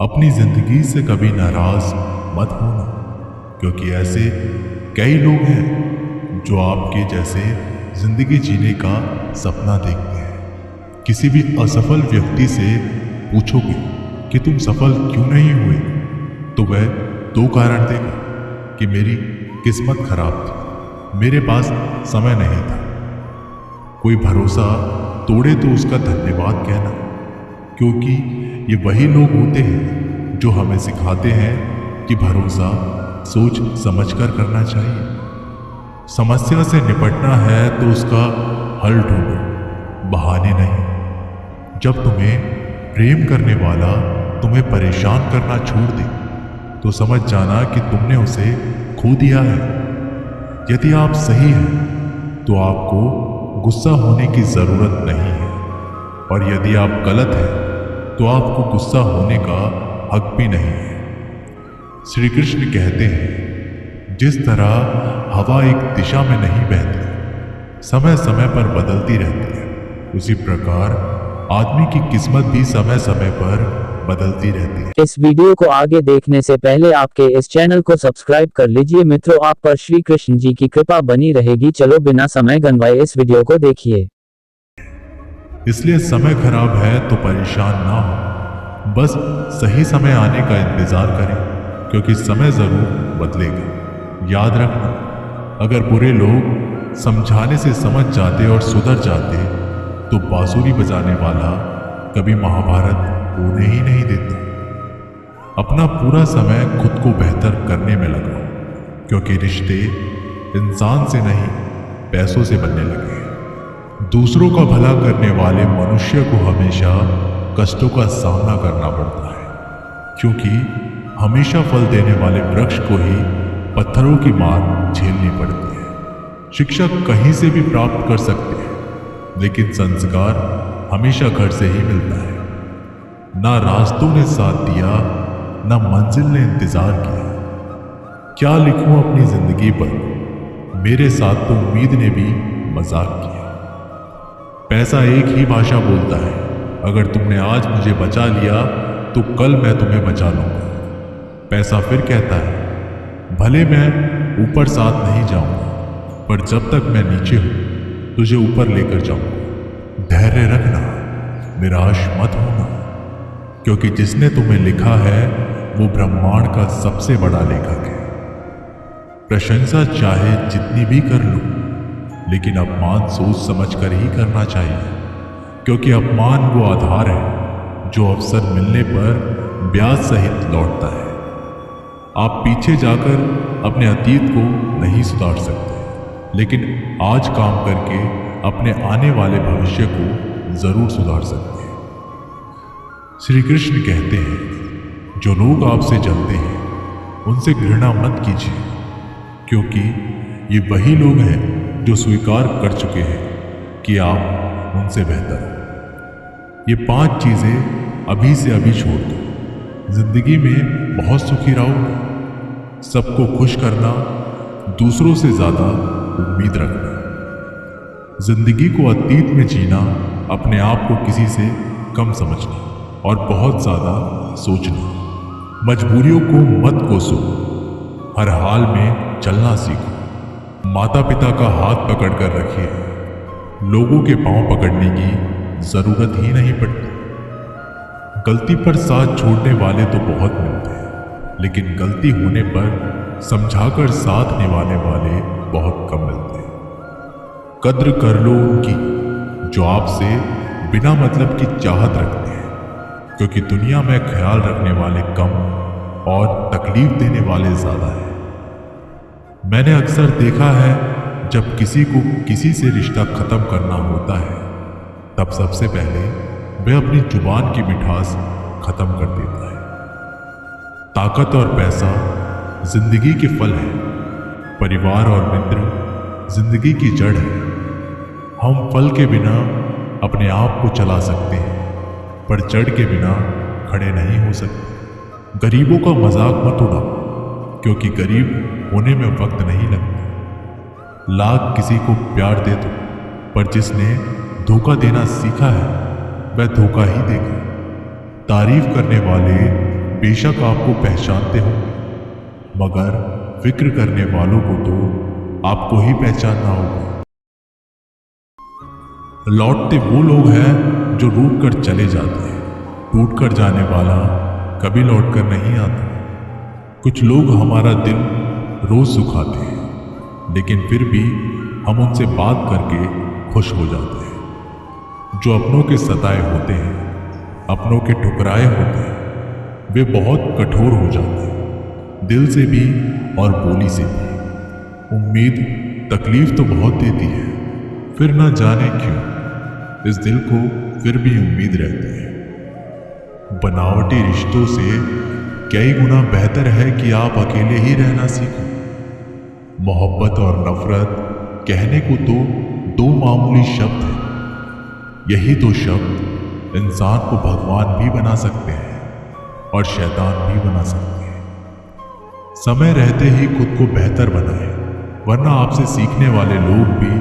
अपनी जिंदगी से कभी नाराज मत होना, क्योंकि ऐसे कई लोग हैं जो आपके जैसे जिंदगी जीने का सपना देखते हैं। किसी भी असफल व्यक्ति से पूछोगे कि तुम सफल क्यों नहीं हुए, तो वह दो कारण देगा कि मेरी किस्मत खराब थी, मेरे पास समय नहीं था। कोई भरोसा तोड़े तो उसका धन्यवाद कहना, क्योंकि ये वही लोग होते हैं जो हमें सिखाते हैं कि भरोसा सोच समझकर करना चाहिए। समस्या से निपटना है तो उसका हल ढूंढो, बहाने नहीं। जब तुम्हें प्रेम करने वाला तुम्हें परेशान करना छोड़ दे तो समझ जाना कि तुमने उसे खो दिया है। यदि आप सही हैं तो आपको गुस्सा होने की जरूरत नहीं है, और यदि आप गलत हैं तो आपको गुस्सा होने का हक भी नहीं है। श्री कृष्ण कहते हैं, जिस तरह हवा एक दिशा में नहीं बहती, समय समय पर बदलती रहती है, उसी प्रकार आदमी की किस्मत भी समय समय पर बदलती रहती है। इस वीडियो को आगे देखने से पहले आपके इस चैनल को सब्सक्राइब कर लीजिए। मित्रों, आप पर श्री कृष्ण जी की कृपा बनी रहेगी। चलो बिना समय गंवाए इस वीडियो को देखिए। इसलिए समय खराब है तो परेशान ना हो, बस सही समय आने का इंतजार करें, क्योंकि समय जरूर बदलेगा। याद रखना, अगर बुरे लोग समझाने से समझ जाते और सुधर जाते तो बांसुरी बजाने वाला कभी महाभारत होने ही नहीं देता। अपना पूरा समय खुद को बेहतर करने में लगाओ, क्योंकि रिश्ते इंसान से नहीं पैसों से बनने लगे हैं। दूसरों का भला करने वाले मनुष्य को हमेशा कष्टों का सामना करना पड़ता है, क्योंकि हमेशा फल देने वाले वृक्ष को ही पत्थरों की मार झेलनी पड़ती है। शिक्षा कहीं से भी प्राप्त कर सकते हैं, लेकिन संस्कार हमेशा घर से ही मिलता है। ना रास्तों ने साथ दिया, ना मंजिल ने इंतजार किया। क्या लिखूं अपनी जिंदगी पर, मेरे साथ तो उम्मीद ने भी मजाक किया। पैसा एक ही भाषा बोलता है, अगर तुमने आज मुझे बचा लिया तो कल मैं तुम्हें बचा लूंगा। पैसा फिर कहता है, भले मैं ऊपर साथ नहीं जाऊंगा, पर जब तक मैं नीचे हूं तुझे ऊपर लेकर जाऊंगा। धैर्य रखना, निराश मत होना, क्योंकि जिसने तुम्हें लिखा है वो ब्रह्मांड का सबसे बड़ा लेखक है। प्रशंसा चाहे जितनी भी कर लो, लेकिन अपमान सोच समझ कर ही करना चाहिए, क्योंकि अपमान वो आधार है जो अवसर मिलने पर ब्याज सहित लौटता है। आप पीछे जाकर अपने अतीत को नहीं सुधार सकते, लेकिन आज काम करके अपने आने वाले भविष्य को जरूर सुधार सकते हैं। श्री कृष्ण कहते हैं, जो लोग आपसे जलते हैं उनसे घृणा मत कीजिए, क्योंकि ये वही लोग हैं जो स्वीकार कर चुके हैं कि आप उनसे बेहतर हो। ये 5 चीजें अभी से अभी छोड़ दो, जिंदगी में बहुत सुखी रहोगे। सबको खुश करना, दूसरों से ज्यादा उम्मीद रखना, जिंदगी को अतीत में जीना, अपने आप को किसी से कम समझना और बहुत ज्यादा सोचना। मजबूरियों को मत कोसो, हर हाल में चलना सीखो। माता पिता का हाथ पकड़कर रखिए, लोगों के पांव पकड़ने की जरूरत ही नहीं पड़ती। गलती पर साथ छोड़ने वाले तो बहुत मिलते हैं, लेकिन गलती होने पर समझाकर साथ निभाने वाले बहुत कम मिलते हैं। कद्र कर लो उनकी जो आपसे बिना मतलब की चाहत रखते हैं, क्योंकि दुनिया में ख्याल रखने वाले कम और तकलीफ देने वाले ज्यादा हैं। मैंने अक्सर देखा है, जब किसी को किसी से रिश्ता खत्म करना होता है तब सबसे पहले वह अपनी जुबान की मिठास खत्म कर देता है। ताकत और पैसा जिंदगी के फल है, परिवार और मित्र जिंदगी की जड़ है। हम फल के बिना अपने आप को चला सकते हैं, पर जड़ के बिना खड़े नहीं हो सकते। गरीबों का मजाक मत उड़ाओ, क्योंकि गरीब होने में वक्त नहीं लगता। लाख किसी को प्यार दे दो, पर जिसने धोखा देना सीखा है वह धोखा ही देगा। तारीफ करने वाले बेशक आपको पहचानते हो, मगर फिक्र करने वालों को तो आपको ही पहचानना होगा। लौटते वो लोग हैं जो रूठ कर चले जाते हैं, टूट कर जाने वाला कभी लौट कर नहीं आता। कुछ लोग हमारा दिल रोज सुखाते हैं, लेकिन फिर भी हम उनसे बात करके खुश हो जाते हैं। जो अपनों के सताए होते हैं, अपनों के ठुकराए होते हैं, वे बहुत कठोर हो जाते हैं, दिल से भी और बोली से भी। उम्मीद तकलीफ तो बहुत देती है, फिर ना जाने क्यों इस दिल को फिर भी उम्मीद रहती है। बनावटी रिश्तों से कई गुना बेहतर है कि आप अकेले ही रहना सीखो। मोहब्बत और नफरत कहने को तो दो मामूली शब्द हैं। यही दो शब्द इंसान को भगवान भी बना सकते हैं और शैतान भी बना सकते हैं। समय रहते ही खुद को बेहतर बनाएं, वरना आपसे सीखने वाले लोग भी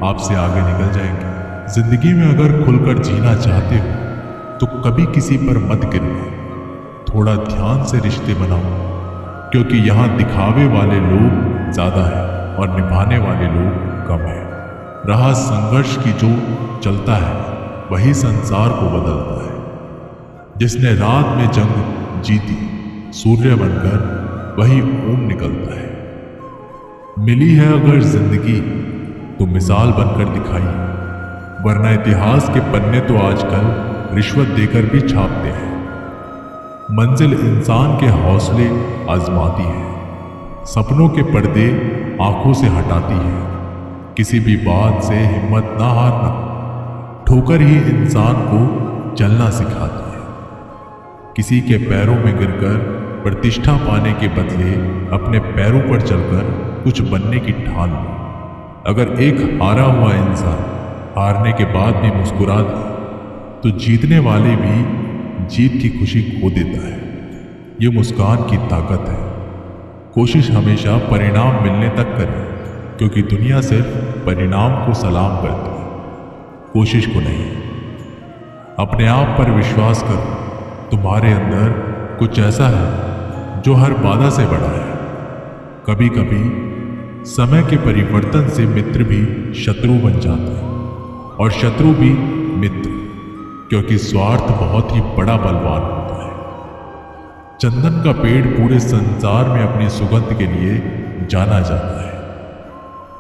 आपसे आगे निकल जाएंगे। जिंदगी में अगर खुलकर जीना चाहते हो तो कभी किसी पर मत गिरो। थोड़ा ध्यान से रिश्ते बनाओ, क्योंकि यहाँ दिखावे वाले लोग ज्यादा हैं और निभाने वाले लोग कम हैं। रहा संघर्ष की जो चलता है वही संसार को बदलता है। जिसने रात में जंग जीती, सूर्य बनकर वही ओम निकलता है। मिली है अगर जिंदगी तो मिसाल बनकर दिखाई, वरना इतिहास के पन्ने तो आजकल रिश्वत देकर भी छापते हैं। मंजिल इंसान के हौसले आजमाती है, सपनों के पर्दे आंखों से हटाती है। किसी भी बात से हिम्मत ना हारना, ठोकर ही इंसान को चलना सिखाती है। किसी के पैरों में गिरकर प्रतिष्ठा पाने के बदले अपने पैरों पर चलकर कुछ बनने की ठान लो। अगर एक हारा हुआ इंसान हारने के बाद भी मुस्कुरा दे तो जीतने वाले भी जीत की खुशी खो देता है। ये मुस्कान की ताकत है। कोशिश हमेशा परिणाम मिलने तक करें, क्योंकि दुनिया सिर्फ परिणाम को सलाम करती है, कोशिश को नहीं। अपने आप पर विश्वास करो, तुम्हारे अंदर कुछ ऐसा है जो हर बाधा से बड़ा है। कभी कभी समय के परिवर्तन से मित्र भी शत्रु बन जाते हैं और शत्रु भी मित्र, क्योंकि स्वार्थ बहुत ही बड़ा बलवान होता है। चंदन का पेड़ पूरे संसार में अपनी सुगंध के लिए जाना जाता है,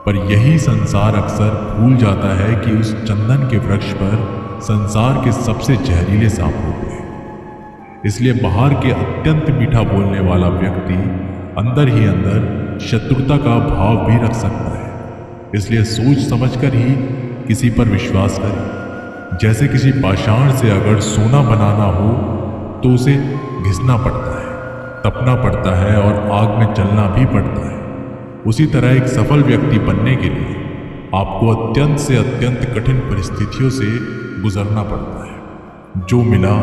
पर यही संसार अक्सर भूल जाता है कि उस चंदन के वृक्ष पर संसार के सबसे जहरीले सांप होते हैं। इसलिए बाहर के अत्यंत मीठा बोलने वाला व्यक्ति अंदर ही अंदर शत्रुता का भाव भी रख सकता है। इसलिए सोच समझकर ही किसी पर विश्वास करें। जैसे किसी पाषाण से अगर सोना बनाना हो तो उसे घिसना पड़ता है, तपना पड़ता है और आग में जलना भी पड़ता है। उसी तरह एक सफल व्यक्ति बनने के लिए आपको अत्यंत से अत्यंत कठिन परिस्थितियों से गुजरना पड़ता है। जो मिला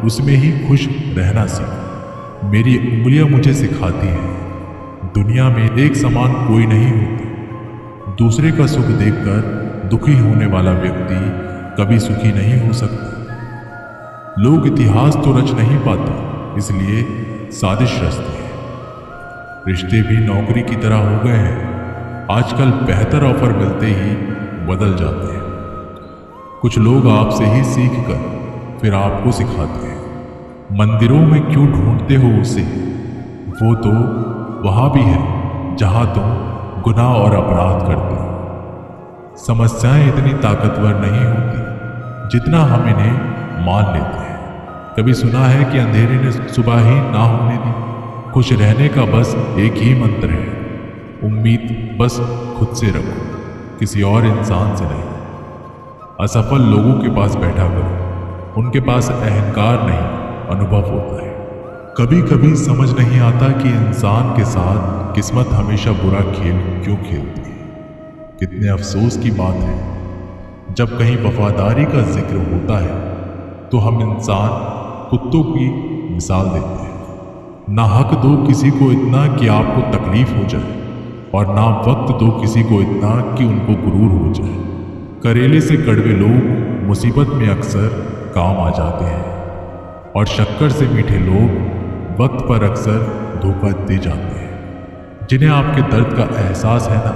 उसमें ही खुश रहना सीखो। मेरी उंगलियां मुझे सिखाती हैं, दुनिया में एक समान कोई नहीं होता। दूसरे का सुख देखकर दुखी होने वाला व्यक्ति कभी सुखी नहीं हो सकता। लोग इतिहास तो रच नहीं पाते, इसलिए साजिश रचते हैं। रिश्ते भी नौकरी की तरह हो गए हैं, आजकल बेहतर ऑफर मिलते ही बदल जाते हैं। कुछ लोग आपसे ही सीख कर फिर आपको सिखाते हैं। मंदिरों में क्यों ढूंढते हो उसे, वो तो वहां भी है जहां तुम गुनाह और अपराध करते हो। समस्याएं इतनी ताकतवर नहीं होती जितना हम इन्हें मान लेते हैं। कभी सुना है कि अंधेरे ने सुबह ही ना होने दी। खुश रहने का बस एक ही मंत्र है, उम्मीद बस खुद से रखो, किसी और इंसान से नहीं। असफल लोगों के पास बैठा करो, उनके पास अहंकार नहीं अनुभव होता है। कभी कभी समझ नहीं आता कि इंसान के साथ किस्मत हमेशा बुरा खेल क्यों खेलती है। कितने अफसोस की बात है, जब कहीं वफादारी का जिक्र होता है तो हम इंसान कुत्तों की मिसाल देते हैं। ना हक दो किसी को इतना कि आपको तकलीफ हो जाए, और ना वक्त दो किसी को इतना कि उनको गुरूर हो जाए। करेले से कड़वे लोग मुसीबत में अक्सर काम आ जाते हैं, और शक्कर से मीठे लोग वक्त पर अक्सर धोखा दे जाते हैं। जिन्हें आपके दर्द का एहसास है ना,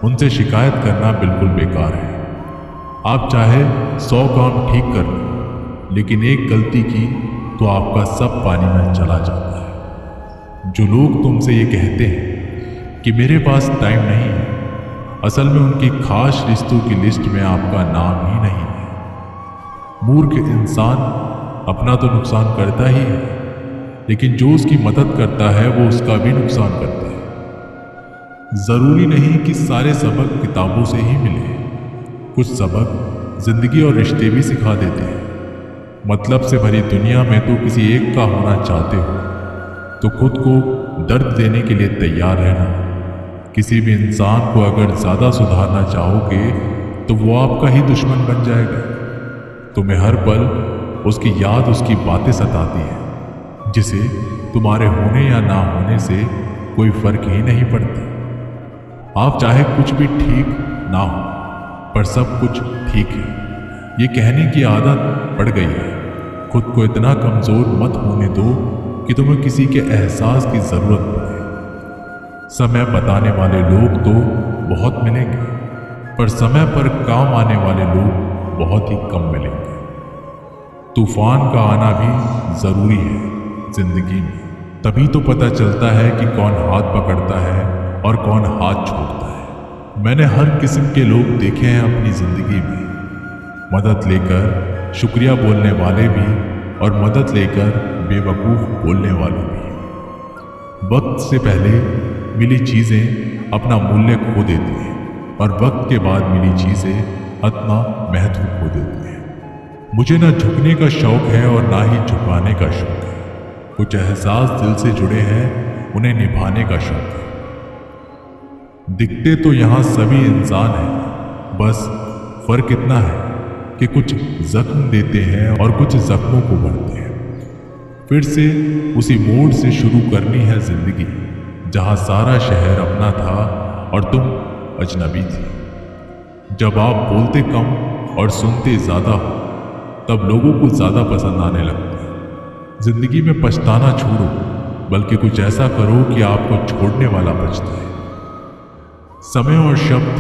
उनसे शिकायत करना बिल्कुल बेकार है। आप चाहे 100 काम ठीक कर लो, लेकिन एक गलती की तो आपका सब पानी में चला जाता है। जो लोग तुमसे ये कहते हैं कि मेरे पास टाइम नहीं है, असल में उनकी खास रिश्तों की लिस्ट में आपका नाम ही नहीं है। मूर्ख इंसान अपना तो नुकसान करता ही है, लेकिन जो उसकी मदद करता है वो उसका भी नुकसान करता है। जरूरी नहीं कि सारे सबक किताबों से ही मिले। कुछ सबक जिंदगी और रिश्ते भी सिखा देते हैं। मतलब से भरी दुनिया में तो किसी एक का होना चाहते हो तो खुद को दर्द देने के लिए तैयार रहना। किसी भी इंसान को अगर ज्यादा सुधारना चाहोगे तो वो आपका ही दुश्मन बन जाएगा। तुम्हें हर पल उसकी याद, उसकी बातें सताती है, जिसे तुम्हारे होने या ना होने से कोई फर्क ही नहीं पड़ता। आप चाहे कुछ भी ठीक ना हो, पर सब कुछ ठीक है, ये कहने की आदत पड़ गई है। खुद को इतना कमजोर मत होने दो कि तुम्हें किसी के एहसास की जरूरत पड़े। समय बताने वाले लोग तो बहुत मिलेंगे, पर समय पर काम आने वाले लोग बहुत ही कम मिलेंगे। तूफान का आना भी जरूरी है जिंदगी में, तभी तो पता चलता है कि कौन हाथ पकड़ता है और कौन हाथ छोड़ता है। मैंने हर किस्म के लोग देखे हैं अपनी जिंदगी में, मदद लेकर शुक्रिया बोलने वाले भी और मदद लेकर बेवकूफ बोलने वाले भी। वक्त से पहले मिली चीजें अपना मूल्य खो देती हैं और वक्त के बाद मिली चीजें अपना महत्व खो देती हैं। मुझे ना झुकने का शौक है और ना ही झुकाने का शौक है। कुछ एहसास दिल से जुड़े हैं, उन्हें निभाने का शौक है। दिखते तो यहाँ सभी इंसान हैं, बस फर्क इतना है कि कुछ जख्म देते हैं और कुछ जख्मों को भरते हैं। फिर से उसी मोड़ से शुरू करनी है जिंदगी, जहाँ सारा शहर अपना था और तुम अजनबी थी। जब आप बोलते कम और सुनते ज्यादा हो, तब लोगों को ज्यादा पसंद आने लगता है। जिंदगी में पछताना छोड़ो, बल्कि कुछ ऐसा करो कि आपको छोड़ने वाला पछताए। समय और शब्द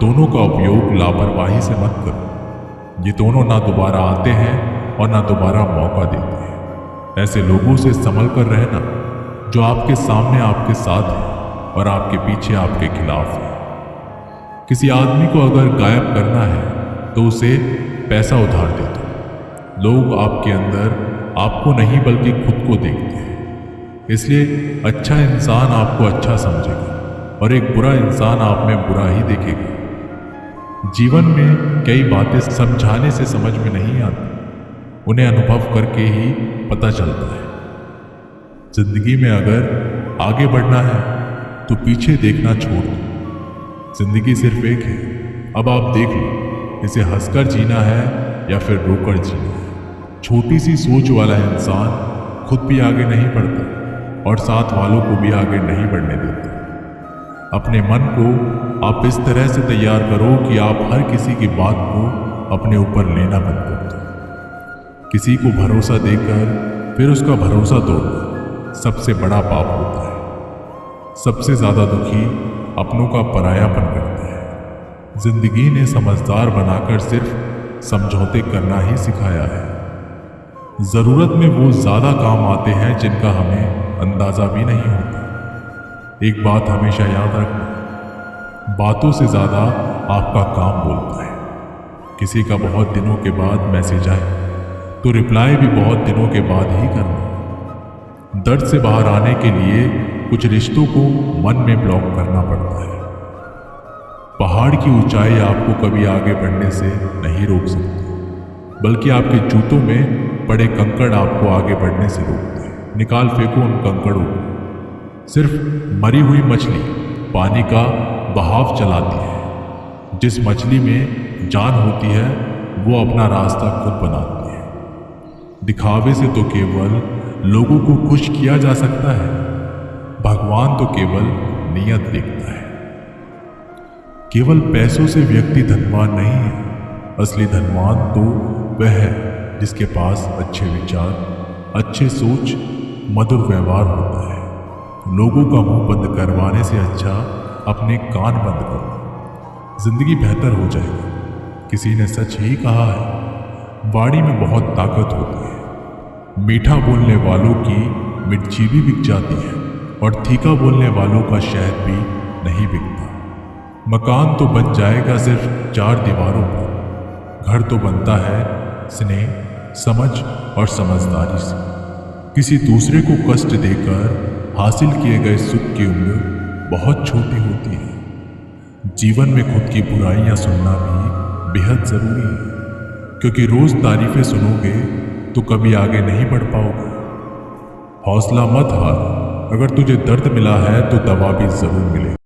दोनों का उपयोग लापरवाही से मत करो। ये दोनों ना दोबारा आते हैं और ना दोबारा मौका देते हैं। ऐसे लोगों से संभल कर रहना जो आपके सामने आपके साथ है और आपके पीछे आपके खिलाफ है। किसी आदमी को अगर गायब करना है तो उसे पैसा उधार दे दो। लोग आपके अंदर आपको नहीं बल्कि खुद को देखते हैं, इसलिए अच्छा इंसान आपको अच्छा समझेगा और एक बुरा इंसान आप में बुरा ही देखेगा। जीवन में कई बातें समझाने से समझ में नहीं आती, उन्हें अनुभव करके ही पता चलता है। जिंदगी में अगर आगे बढ़ना है तो पीछे देखना छोड़ दो। जिंदगी सिर्फ एक है, अब आप देख लो, इसे हंसकर जीना है या फिर रोकर जीना है। छोटी सी सोच वाला इंसान खुद भी आगे नहीं बढ़ता और साथ वालों को भी आगे नहीं बढ़ने देता। अपने मन को आप इस तरह से तैयार करो कि आप हर किसी की बात को अपने ऊपर लेना बंद कर दो। किसी को भरोसा देकर फिर उसका भरोसा तोड़ना सबसे बड़ा पाप होता है। सबसे ज्यादा दुखी अपनों का परायापन करते हैं। जिंदगी ने समझदार बनाकर सिर्फ समझौते करना ही सिखाया है। जरूरत में वो ज्यादा काम आते हैं जिनका हमें अंदाजा भी नहीं होता। एक बात हमेशा याद रखना, बातों से ज्यादा आपका काम बोलता है। किसी का बहुत दिनों के बाद मैसेज आए तो रिप्लाई भी बहुत दिनों के बाद ही करना। दर्द से बाहर आने के लिए कुछ रिश्तों को मन में ब्लॉक करना पड़ता है। पहाड़ की ऊंचाई आपको कभी आगे बढ़ने से नहीं रोक सकती, बल्कि आपके जूतों में पड़े कंकड़ आपको आगे बढ़ने से रोकते हैं। निकाल फेंको उन कंकड़ों को। सिर्फ मरी हुई मछली पानी का बहाव चलाती है। जिस मछली में जान होती है वो अपना रास्ता खुद बनाती है। दिखावे से तो केवल लोगों को खुश किया जा सकता है, भगवान तो केवल नियत देखता है। केवल पैसों से व्यक्ति धनवान नहीं है, असली धनवान तो वह है जिसके पास अच्छे विचार, अच्छे सोच, मधुर व्यवहार होता है। लोगों का मुंह बंद करवाने से अच्छा अपने कान बंद करो, जिंदगी बेहतर हो जाएगी। किसी ने सच ही कहा है, वाणी में बहुत ताकत होती है। मीठा बोलने वालों की मिर्ची भी बिक जाती है और तीखा बोलने वालों का शहद भी नहीं बिकता। मकान तो बन जाएगा सिर्फ 4 दीवारों पर, घर तो बनता है स्नेह, समझ और समझदारी से। किसी दूसरे को कष्ट देकर हासिल किए गए सुख की उम्र बहुत छोटी होती है। जीवन में खुद की बुराइयां सुनना भी बेहद जरूरी है, क्योंकि रोज तारीफें सुनोगे तो कभी आगे नहीं बढ़ पाओगे। हौसला मत हार, अगर तुझे दर्द मिला है तो दवा भी जरूर मिलेगी।